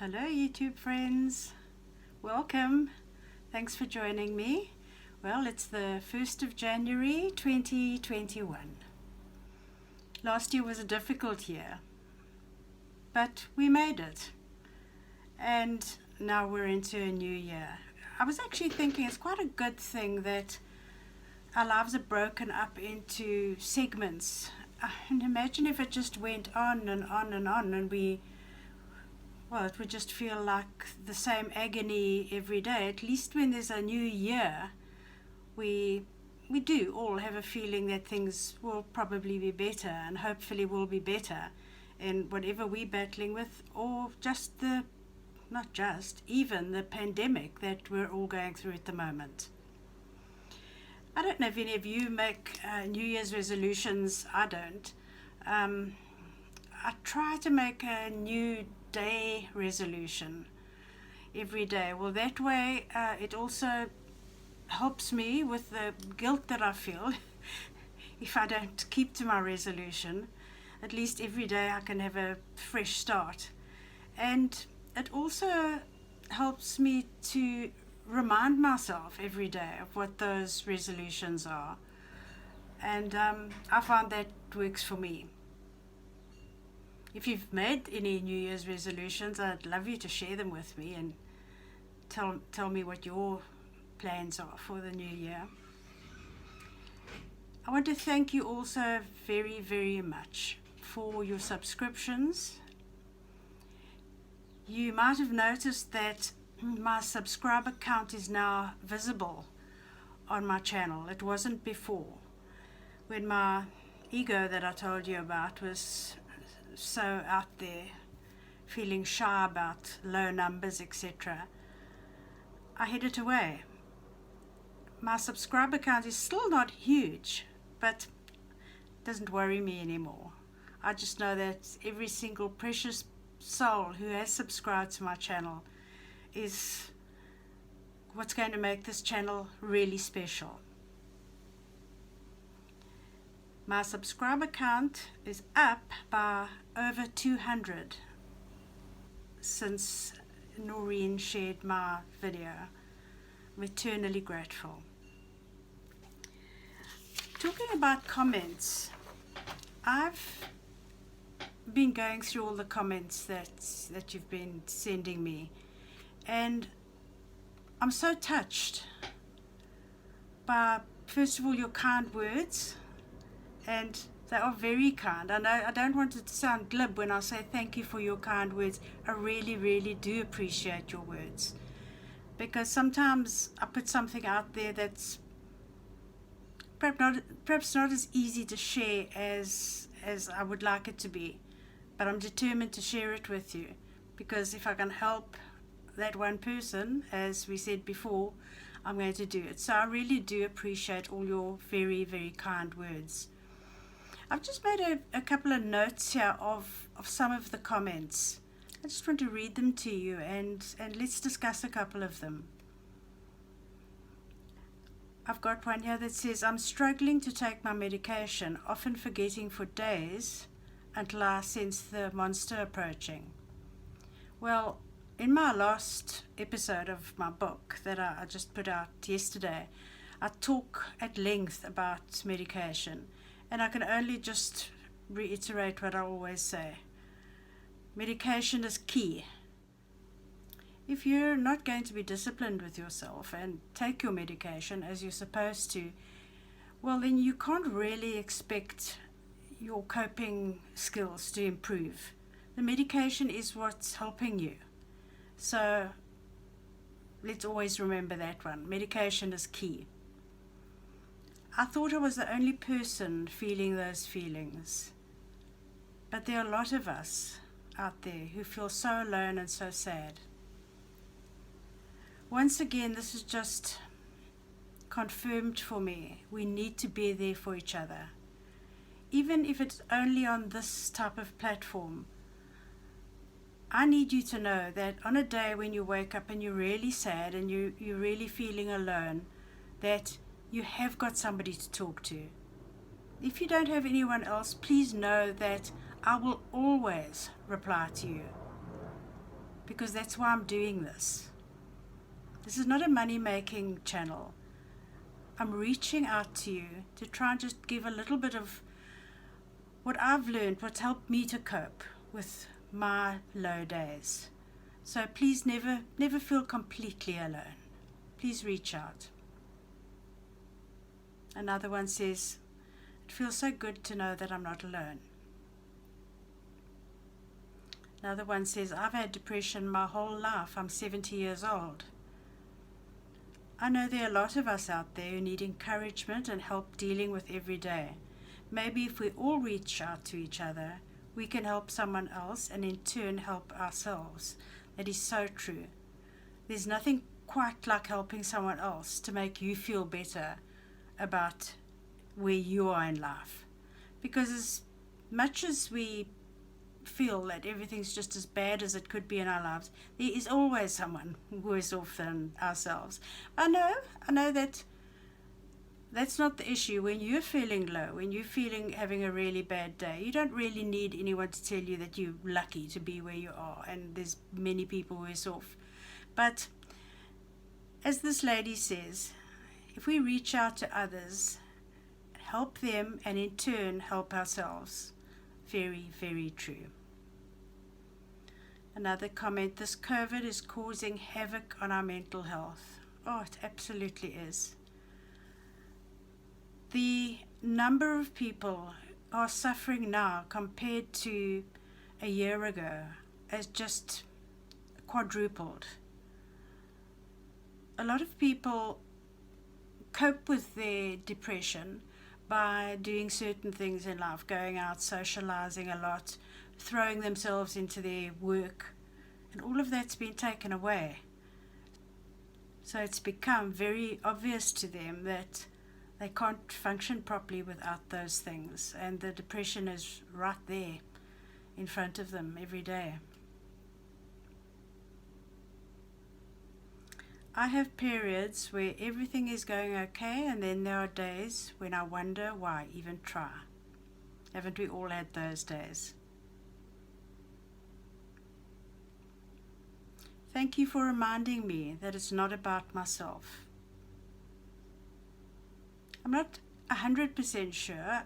Hello YouTube friends, welcome, thanks for joining me. Well, it's the 1st of January 2021. Last year was a difficult year, but we made it, and now we're into a new year. I was actually thinking it's quite a good thing that our lives are broken up into segments, and imagine if it just went on and on and on, and it would just feel like the same agony every day. At least when there's a new year, we do all have a feeling that things will probably be better, and hopefully will be better in whatever we're battling with, or even the pandemic that we're all going through at the moment. I don't know if any of you make New Year's resolutions. I don't. I try to make a new day resolution every day. Well, that way it also helps me with the guilt that I feel if I don't keep to my resolution. At least every day I can have a fresh start. And it also helps me to remind myself every day of what those resolutions are. And I find that works for me. If you've made any New Year's resolutions, I'd love you to share them with me and tell me what your plans are for the new year. I want to thank you also very, very much for your subscriptions. You might have noticed that my subscriber count is now visible on my channel. It wasn't before, when my ego that I told you about was so out there, feeling shy about low numbers, etc. I hid it away. My subscriber count is still not huge, but it doesn't worry me anymore. I just know that every single precious soul who has subscribed to my channel is what's going to make this channel really special. My subscriber count is up by over 200 since Noreen shared my video. I'm eternally grateful. Talking about comments, I've been going through all the comments that you've been sending me, and I'm so touched by, first of all, your kind words, and they are very kind. I know I don't want it to sound glib when I say thank you for your kind words. I really, really do appreciate your words, because sometimes I put something out there that's perhaps not as easy to share as I would like it to be, but I'm determined to share it with you, because if I can help that one person, as we said before, I'm going to do it. So I really do appreciate all your very, very kind words. I've just made a couple of notes here of some of the comments. I just want to read them to you, and let's discuss a couple of them. I've got one here that says, I'm struggling to take my medication, often forgetting for days until I sense the monster approaching. Well, in my last episode of my book that I just put out yesterday, I talk at length about medication. And I can only just reiterate what I always say. Medication is key. If you're not going to be disciplined with yourself and take your medication as you're supposed to, well, then you can't really expect your coping skills to improve. The medication is what's helping you. So let's always remember that one. Medication is key. I thought I was the only person feeling those feelings, but there are a lot of us out there who feel so alone and so sad. Once again, this is just confirmed for me. We need to be there for each other, even if it's only on this type of platform. I need you to know that on a day when you wake up and you're really sad and you're really feeling alone, that you have got somebody to talk to. If you don't have anyone else, please know that I will always reply to you. because that's why I'm doing this. This is not a money-making channel. I'm reaching out to you to try and just give a little bit of what I've learned, what's helped me to cope with my low days. So please never feel completely alone. Please reach out. Another one says, it feels so good to know that I'm not alone. Another one says, I've had depression my whole life. I'm 70 years old. I know there are a lot of us out there who need encouragement and help dealing with every day. Maybe if we all reach out to each other, we can help someone else and in turn help ourselves. That is so true. There's nothing quite like helping someone else to make you feel better about where you are in life. Because as much as we feel that everything's just as bad as it could be in our lives, there is always someone worse off than ourselves. I know that that's not the issue. When you're feeling low, when you're having a really bad day, you don't really need anyone to tell you that you're lucky to be where you are and there's many people worse off. But as this lady says, if we reach out to others, help them and in turn help ourselves. Very, very true. Another comment, this COVID is causing havoc on our mental health. Oh, it absolutely is. The number of people who are suffering now compared to a year ago has just quadrupled. A lot of people cope with their depression by doing certain things in life, going out, socializing a lot, throwing themselves into their work, and all of that's been taken away. So it's become very obvious to them that they can't function properly without those things, and the depression is right there in front of them every day. I have periods where everything is going okay, and then there are days when I wonder why even try. Haven't we all had those days? Thank you for reminding me that it's not about myself. I'm not 100% sure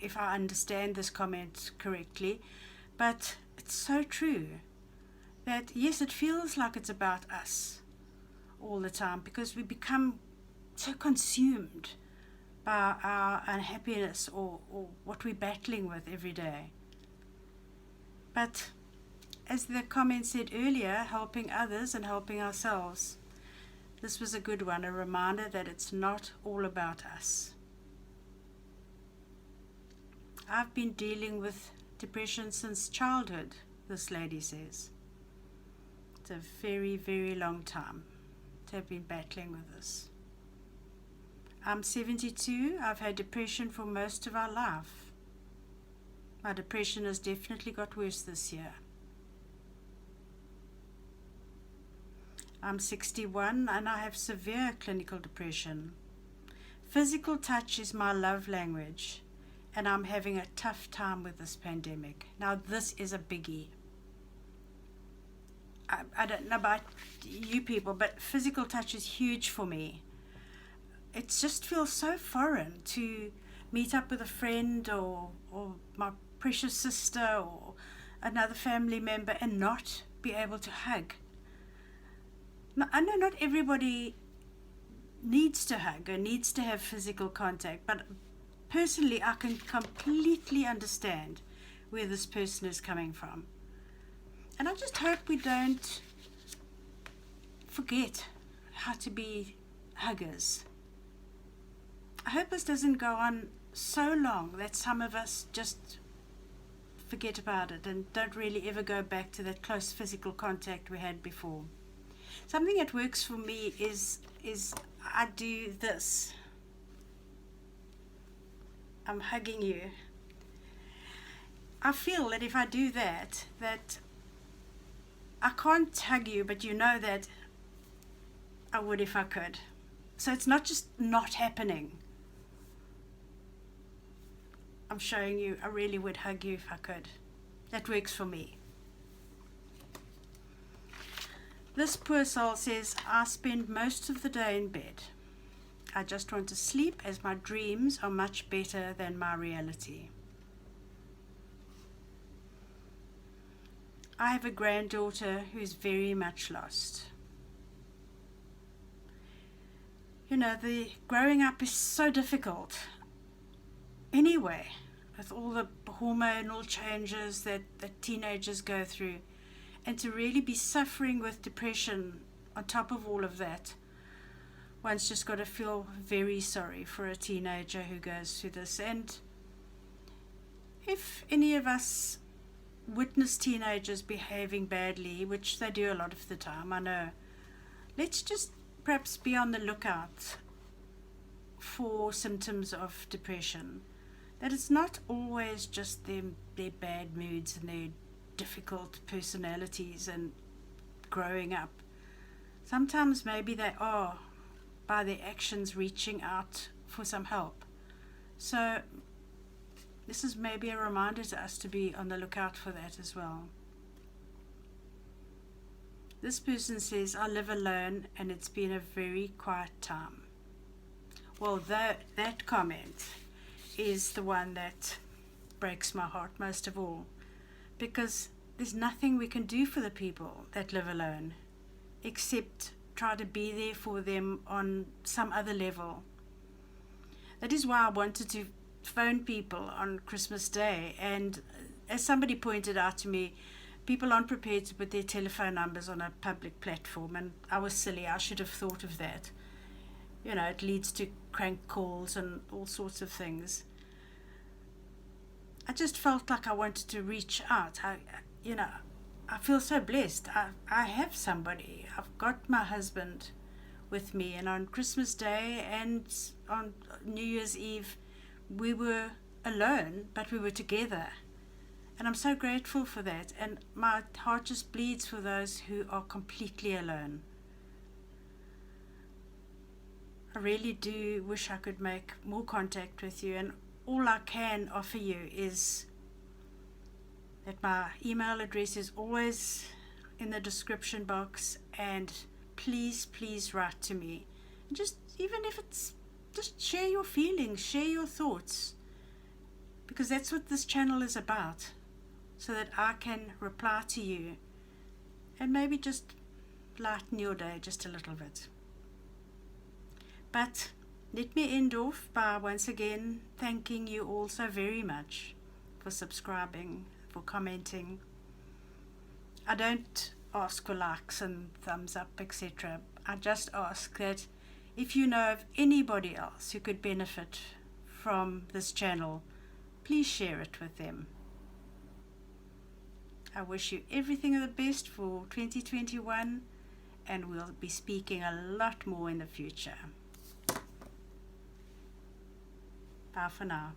if I understand this comment correctly, but it's so true that yes, it feels like it's about us all the time because we become so consumed by our unhappiness or what we're battling with every day. But as the comment said earlier, helping others and helping ourselves, this was a good one, a reminder that it's not all about us. I've been dealing with depression since childhood, this lady says. It's a very, very long time to have been battling with this. I'm 72. I've had depression for most of our life. My depression has definitely got worse this year. I'm 61 and I have severe clinical depression. Physical touch is my love language, and I'm having a tough time with this pandemic. Now this is a biggie. I don't know about you people, but physical touch is huge for me. It just feels so foreign to meet up with a friend or my precious sister or another family member and not be able to hug. Now, I know not everybody needs to hug or needs to have physical contact, but personally I can completely understand where this person is coming from. And I just hope we don't forget how to be huggers. I hope this doesn't go on so long that some of us just forget about it and don't really ever go back to that close physical contact we had before. Something that works for me is I do this. I'm hugging you. I feel that if I do that I can't hug you, but you know that I would if I could. So it's not just not happening. I'm showing you I really would hug you if I could. That works for me. This poor soul says, I spend most of the day in bed. I just want to sleep as my dreams are much better than my reality. I have a granddaughter who's very much lost. You know, the growing up is so difficult. Anyway, with all the hormonal changes that teenagers go through, and to really be suffering with depression on top of all of that, one's just got to feel very sorry for a teenager who goes through this. And if any of us witness teenagers behaving badly, which they do a lot of the time, I know, let's just perhaps be on the lookout for symptoms of depression. That it's not always just their bad moods and their difficult personalities and growing up. Sometimes maybe they are, by their actions, reaching out for some help. So this is maybe a reminder to us to be on the lookout for that as well. This person says, I live alone and it's been a very quiet time. Well, that comment is the one that breaks my heart most of all, because there's nothing we can do for the people that live alone except try to be there for them on some other level. That is why I wanted to phone people on Christmas Day, and as somebody pointed out to me, people aren't prepared to put their telephone numbers on a public platform, and I was silly. I should have thought of that. You know, it leads to crank calls and all sorts of things. I just felt like I wanted to reach out. I feel so blessed. I have somebody. I've got my husband with me, and on Christmas Day and on New Year's Eve, we were alone, but we were together. And I'm so grateful for that. And my heart just bleeds for those who are completely alone. I really do wish I could make more contact with you, and all I can offer you is that my email address is always in the description box, and please write to me. Just, even if it's just share your feelings, share your thoughts, because that's what this channel is about, so that I can reply to you and maybe just lighten your day just a little bit. But let me end off by once again thanking you all so very much for subscribing, for commenting. I don't ask for likes and thumbs up, etc. I just ask that if you know of anybody else who could benefit from this channel, please share it with them. I wish you everything of the best for 2021, and we'll be speaking a lot more in the future. Bye for now.